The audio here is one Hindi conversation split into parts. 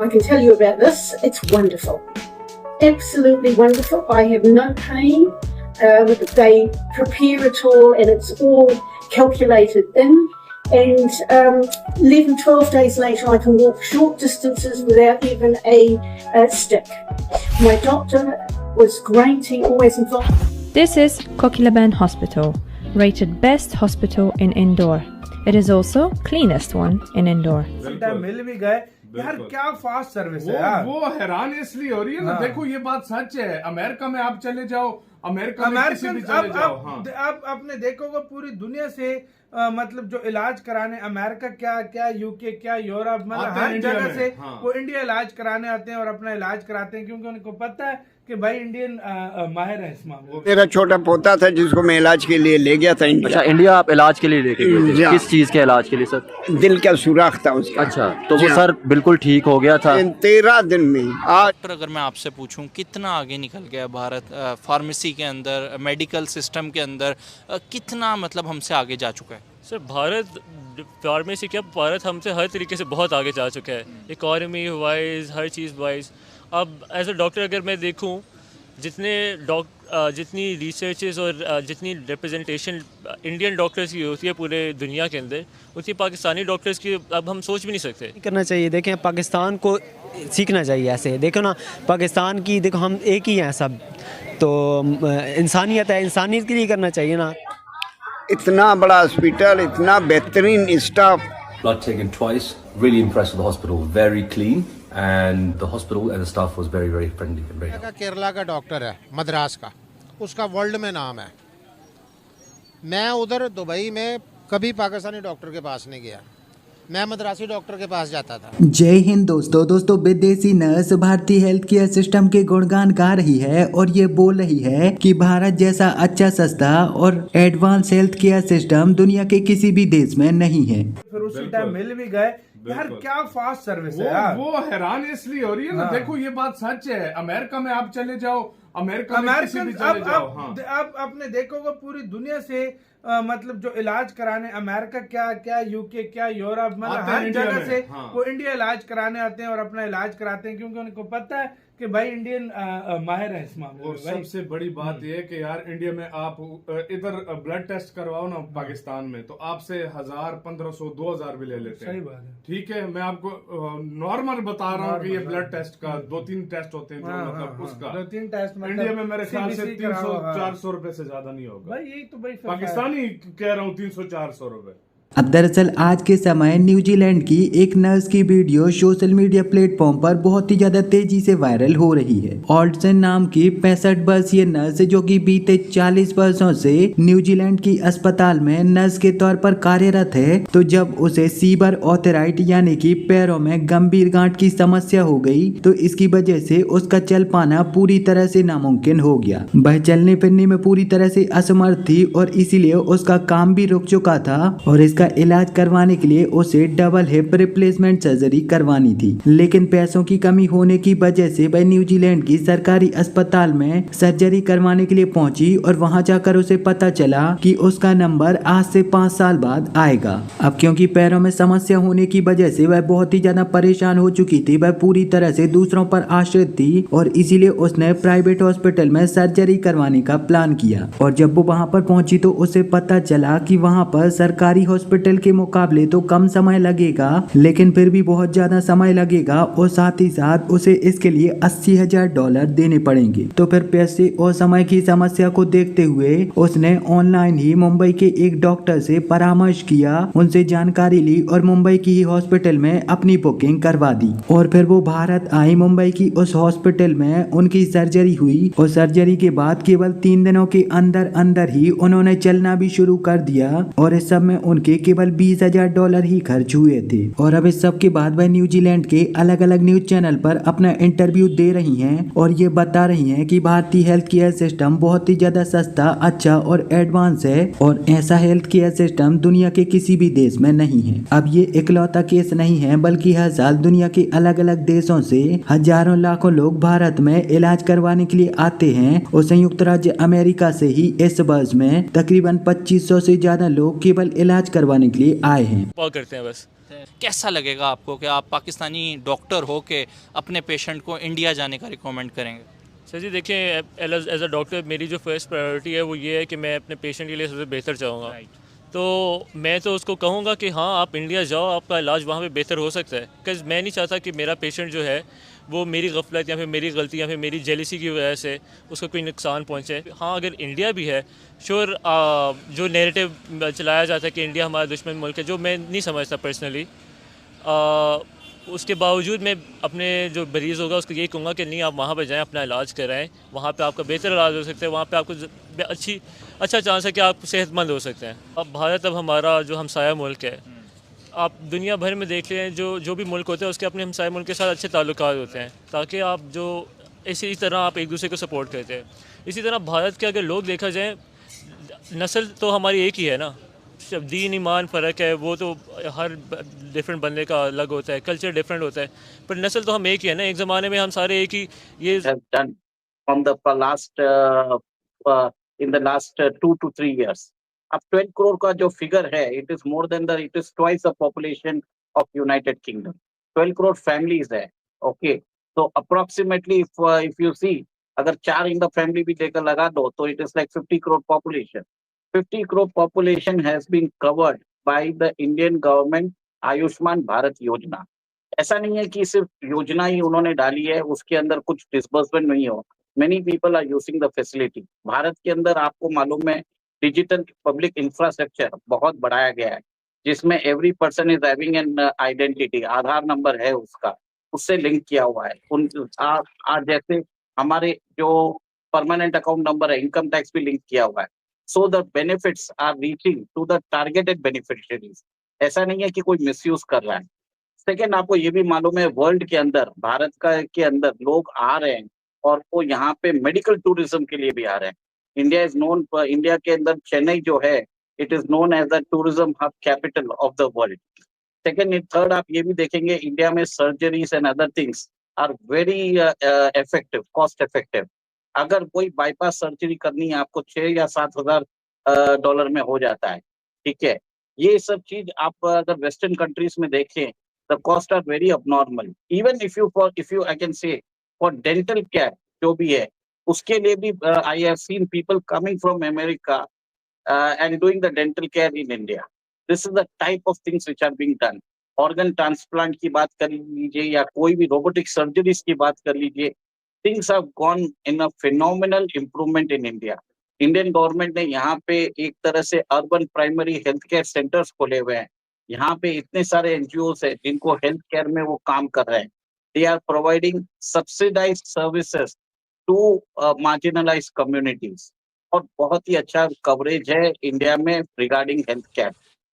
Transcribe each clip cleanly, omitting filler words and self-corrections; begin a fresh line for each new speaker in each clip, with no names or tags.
I can tell you about this. It's wonderful. Absolutely wonderful. I have no pain. They prepare it all and it's all calculated in. And 11-12 days later I can walk short distances without even a stick. My doctor was great. He always involved.
This is Kokilaben Hospital, rated best hospital in Indore. It is also cleanest one in Indore.
मिल भी गए यार, क्या फास्ट सर्विस है यार।
वो हैरान इसलिए हो रही है ना। देखो ये बात सच है, अमेरिका में आप चले जाओ, अमेरिका में किसी भी चले जाओ।
अब आपने देखोगे पूरी दुनिया से मतलब जो इलाज कराने अमेरिका क्या क्या यूके क्या यूरोप मतलब हर जगह से वो इंडिया इलाज कराने आते हैं और अपना इलाज कराते हैं, क्योंकि उनको पता है कि भाई इंडियन माहिर है इस मामले में।
मेरा छोटा पोता था जिसको मैं इलाज के लिए ले गया था इंडिया।
अच्छा, इंडिया आप इलाज के लिए लेके गए थे? किस चीज के इलाज के लिए सर?
दिल का सुराख था उसका।
अच्छा, तो वो सर बिल्कुल ठीक हो गया था
13 दिन में। आज
अगर मैं आपसे पूछूं कितना आगे निकल गया भारत फार्मेसी के अंदर, मेडिकल सिस्टम के अंदर, कितना मतलब हमसे आगे जा चुका है?
सर भारत फार्मेसी क्या, भारत हमसे हर तरीके से बहुत आगे जा चुका है, इकॉनमी वाइज हर चीज़ वाइज। अब एज अ डॉक्टर अगर मैं देखूं, जितनी रिसर्चेस और जितनी रिप्रेजेंटेशन इंडियन डॉक्टर्स की होती है पूरे दुनिया के अंदर, उतनी पाकिस्तानी डॉक्टर्स की अब हम सोच भी नहीं सकते।
करना चाहिए, देखें पाकिस्तान को सीखना चाहिए ऐसे। देखो ना पाकिस्तान की, देखो हम एक ही हैं सब, तो इंसानियत है, इंसानियत के लिए करना चाहिए ना।
इतना बड़ा हॉस्पिटल, इतना बेहतरीन staff.
Blood taken twice. Really impressed with the hospital. Very clean, and the hospital and the staff was very, very friendly and very helpful.
Kerala का डॉक्टर है, मद्रास का, उसका वर्ल्ड में नाम है। मैं उधर दुबई में कभी पाकिस्तानी डॉक्टर के पास नहीं गया, मैं मद्रासी डॉक्टर के पास जाता था।
जय हिंद दोस्तों विदेशी नर्स भारतीय हेल्थ केयर सिस्टम के गुणगान गा रही है और ये बोल रही है कि भारत जैसा अच्छा, सस्ता और एडवांस हेल्थ केयर सिस्टम दुनिया के किसी भी देश में नहीं है।
फिर उसी टाइम मिल भी गए यार, क्या फास्ट सर्विस है यार।
वो हैरान इसलिए हो रही है ना। देखो ये बात सच है, अमेरिका में आप चले जाओ, अमेरिका में किसी भी चले जाओ।
अब आपने देखोगे पूरी दुनिया से मतलब जो इलाज कराने अमेरिका क्या क्या यूके क्या यूरोप मतलब हर जगह से वो इंडिया इलाज कराने आते हैं और अपना इलाज कराते हैं, क्योंकि उनको पता है कि भाई इंडियन माहिर है इस मामले में।
और सबसे बड़ी बात यह है कि यार इंडिया में आप इधर ब्लड टेस्ट करवाओ ना पाकिस्तान में, तो आपसे 1000, 1500, 2000 भी ले लेते हैं।
सही बात है।
ठीक है, मैं आपको नॉर्मल बता रहा हूँ कि ये ब्लड टेस्ट का 2-3 टेस्ट होते हैं, मतलब उसका
2-3 टेस्ट
इंडिया में मेरे ख्याल से 300-400 रुपए से ज्यादा नहीं होगा
भाई। यही तो भाई
पाकिस्तानी कह रहा हूँ, 300-400 रुपए।
अब दरअसल आज के समय न्यूजीलैंड की एक नर्स की वीडियो सोशल मीडिया प्लेटफॉर्म पर बहुत ही ज्यादा तेजी से वायरल हो रही है। ऑल्डसन नाम की 65 वर्षीय नर्स जो कि बीते 40 वर्षों से न्यूजीलैंड की अस्पताल में नर्स के तौर पर कार्यरत है, तो जब उसे सीबर ऑर्थराइट यानी कि पैरों में गंभीर गांठ की समस्या हो गई, तो इसकी वजह से उसका चल पाना पूरी तरह से नामुमकिन हो गया। वह चलने फिरने में पूरी तरह से असमर्थ थी और इसीलिए उसका काम भी रुक चुका था और इसका इलाज करवाने के लिए उसे डबल हिप रिप्लेसमेंट सर्जरी करवानी थी, लेकिन पैसों की कमी होने की वजह से वह न्यूजीलैंड की सरकारी अस्पताल में सर्जरी करवाने के लिए पहुंची और वहां जाकर उसे पता चला कि उसका नंबर आज से 5 साल बाद आएगा। अब क्योंकि पैरों में समस्या होने की वजह से वह बहुत ही ज्यादा परेशान हो चुकी थी, वह पूरी तरह से दूसरों पर आश्रित थी और इसीलिए उसने प्राइवेट हॉस्पिटल में सर्जरी करवाने का प्लान किया। और जब वो वहां पर पहुंची तो उसे पता चला कि वहां पर सरकारी हॉस्पिटल के मुकाबले तो कम समय लगेगा, लेकिन फिर भी बहुत ज्यादा समय लगेगा और साथ ही साथ उसे इसके लिए $80,000 देने पड़ेंगे। तो फिर पैसे और समय की समस्या को देखते हुए उसने ऑनलाइन ही मुंबई के एक डॉक्टर से परामर्श किया, उनसे जानकारी ली और मुंबई की ही हॉस्पिटल में अपनी बुकिंग करवा दी। और फिर वो भारत आई, मुंबई की उस हॉस्पिटल में उनकी सर्जरी हुई और सर्जरी के बाद केवल 3 दिनों के अंदर अंदर ही उन्होंने चलना भी शुरू कर दिया और इस सब में उनके केवल $20,000 ही खर्च हुए थे। और अब इस सब के बाद वह न्यूजीलैंड के अलग अलग न्यूज चैनल पर अपना इंटरव्यू दे रही हैं और ये बता रही हैं कि भारतीय हेल्थ केयर सिस्टम बहुत ही ज्यादा सस्ता, अच्छा और एडवांस है और ऐसा हेल्थ केयर सिस्टम दुनिया के किसी भी देश में नहीं है। अब ये इकलौता केस नहीं है, बल्कि हर साल दुनिया के अलग अलग देशों से हजारों लाखों लोग भारत में इलाज करवाने के लिए आते हैं और संयुक्त राज्य अमेरिका से ही इस वर्ष में तकरीबन 2500 से ज्यादा लोग केवल इलाज करवाने के लिए आए हैं।
कॉल करते हैं बस।
है। कैसा लगेगा आपको कि आप पाकिस्तानी डॉक्टर हो के अपने पेशेंट को इंडिया जाने का रिकमेंड करेंगे?
सर जी देखिए, एज अ डॉक्टर मेरी जो फर्स्ट प्रायोरिटी है वो ये है कि मैं अपने पेशेंट के लिए सबसे बेहतर चाहूँगा। तो मैं तो उसको कहूँगा कि हाँ आप इंडिया जाओ, आपका इलाज वहाँ पे बेहतर हो सकता है। बिकॉज़ मैं नहीं चाहता कि मेरा पेशेंट जो है वो मेरी गफलत या फिर मेरी गलती या फिर मेरी जेलसी की वजह से उसको कोई नुकसान पहुँचे। हाँ अगर इंडिया भी है, श्योर जो नैरेटिव चलाया जाता है कि इंडिया हमारा दुश्मन मुल्क है, जो मैं नहीं समझता पर्सनली, उसके बावजूद मैं अपने जो मरीज़ होगा उसको यही कहूँगा कि नहीं आप वहाँ पर जाएँ, अपना इलाज कराएँ, वहाँ पे आपका बेहतर इलाज हो सकता है, वहाँ पे आपको अच्छा चांस है कि आप सेहतमंद हो सकते हैं। अब भारत अब हमारा जो हमसाया मुल्क है, आप दुनिया भर में देख लें, जो भी मुल्क होते हैं उसके अपने हमसाया मुल्क के साथ अच्छे ताल्लुकात होते हैं, ताकि आप जो इसी तरह आप एक दूसरे को सपोर्ट करते हैं। इसी तरह भारत के अगर लोग देखा जाए, नस्ल तो हमारी एक ही है ना, सब दीन ईमान फ़र्क है, वो तो हर डिफरेंट बंदे का अलग होता है, कल्चर डिफरेंट होता है, पर नस्ल तो हम एक ही है ना। एक ज़माने में हम सारे एक ही ये
from the in the last 2 to 3 years. अब 12 करोड़ का जो फिगर है, it is twice the population of United Kingdom. 12 crore families है, okay. So approximately if you see, अगर 4 in the family भी लेकर लगा दो, तो it is like 50 crore population. 50 crore population has been covered by the Indian government Ayushman Bharat योजना। ऐसा नहीं है कि सिर्फ योजना ही उन्होंने डाली है, उसके अंदर कुछ डिस्बर्समेंट नहीं हो। Many people are using the facility. Bharat के अंदर आपको मालूम है डिजिटल पब्लिक इंफ्रास्ट्रक्चर बहुत बढ़ाया गया है, जिसमें every person is having an identity, Aadhaar number है उसका, उससे लिंक किया हुआ है। जैसे हमारे जो परमानेंट अकाउंट नंबर है, इनकम टैक्स भी लिंक किया हुआ है। So the benefits are reaching to the targeted beneficiaries. ऐसा नहीं है कि कोई मिसयूज कर रहा है। सेकेंड, आपको ये भी मालूम है वर्ल्ड के अंदर, भारत के अंदर लोग आ रहे हैं और वो यहाँ पे मेडिकल टूरिज्म के लिए भी आ रहे हैं। इंडिया के अंदर चेन्नई जो है, it is known as the tourism hub capital of the world. Second and third, आप ये भी देखेंगे इंडिया में surgeries and other things are very effective, cost effective. अगर कोई बाईपास सर्जरी करनी है आपको 6 या 7 हजार डॉलर में हो जाता है, ठीक है। ये सब चीज आप अगर वेस्टर्न कंट्रीज में देखें, the cost are very abnormal. Even if you I can say for dental care जो भी है, उसके लिए भी I have seen people coming from America and doing the dental care in India. This is the type of things which are being done. Organ transplant की बात कर लीजिए या कोई भी robotic surgeries की बात कर लीजिए, things have gone in a phenomenal improvement in India. Indian government ने यहाँ पे एक तरह से urban primary health care centres खोले हुए हैं। यहाँ पे इतने सारे एनजीओस है जिनको हेल्थ केयर में वो काम कर रहे हैं। They are providing subsidised services to marginalised communities, और बहुत ही अच्छा कवरेज है इंडिया में regarding health care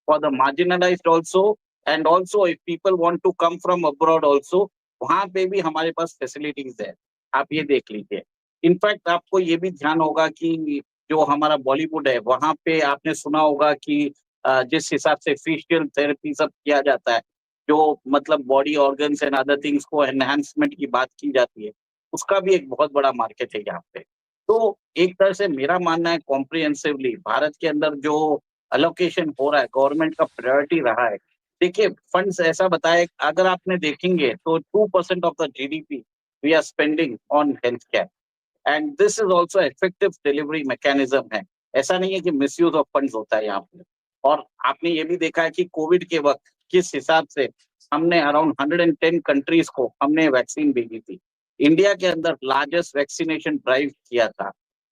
for the marginalised also, and also if people want to come from abroad also, वहां पे भी हमारे पास फैसिलिटीज है। आप ये देख लीजिए। इनफैक्ट आपको ये भी ध्यान होगा कि जो हमारा बॉलीवुड है, वहां पे आपने सुना होगा कि जिस हिसाब से फेशियल थेरेपी सब किया जाता है, जो मतलब body organs and other things को एनहांसमेंट की बात की जाती है, उसका भी एक बहुत बड़ा मार्केट है यहाँ पे। तो एक तरह से मेरा मानना है कॉम्प्रिहेंसिवली भारत के अंदर जो अलोकेशन हो रहा है, गवर्नमेंट का प्रायोरिटी रहा है। देखिए फंड्स ऐसा बताए, अगर आपने देखेंगे तो 2% of the GDP we are spending on health care, and this is also effective delivery mechanism है। ऐसा नहीं है कि मिसयूज ऑफ फंड्स होता है यहाँ पे। और आपने ये भी देखा है कि कोविड के वक्त किस हिसाब से हमने अराउंड 110 कंट्रीज को हमने वैक्सीन भेजी थी। इंडिया के अंदर लार्जेस्ट वैक्सीनेशन ड्राइव किया था,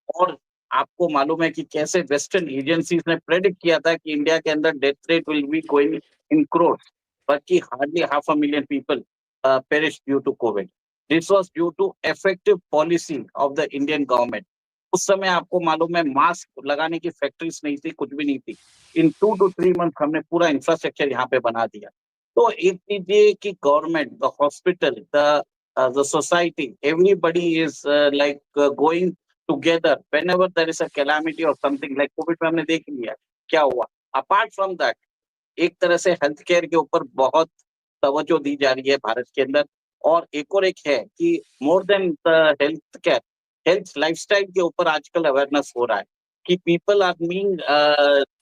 और आपको मालूम है कि कैसे वेस्टर्न एजेंसीज ने प्रेडिक्ट किया था कि इंडिया के अंदर death rate will be going in crores, बल्कि hardly 500,000 people perish due to Covid. This was due to effective policy of the Indian government. उस समय आपको मालूम है मास्क लगाने की फैक्ट्रीज नहीं थी, कुछ भी नहीं थी। इन 2 to 3 मंथ हमने पूरा इंफ्रास्ट्रक्चर यहाँ पे बना दिया। तो एक कीजिए कि government, the hospital, the society, everybody is like going together whenever there is a calamity और समथिंग लाइक कोविड में हमने देख लिया क्या हुआ। अपार्ट फ्रॉम दैट, एक तरह से हेल्थ केयर के ऊपर बहुत तवज्जो दी जा रही है भारत के अंदर। और एक है कि more than the health care, health lifestyle के ऊपर आजकल अवेयरनेस हो रहा है कि people are being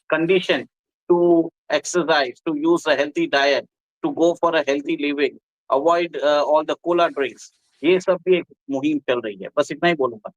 condition to exercise, to use a healthy diet, to go for a healthy living, avoid all the cola drinks. ये सब भी एक मुहिम चल रही है, बस इतना ही बोलूंगा।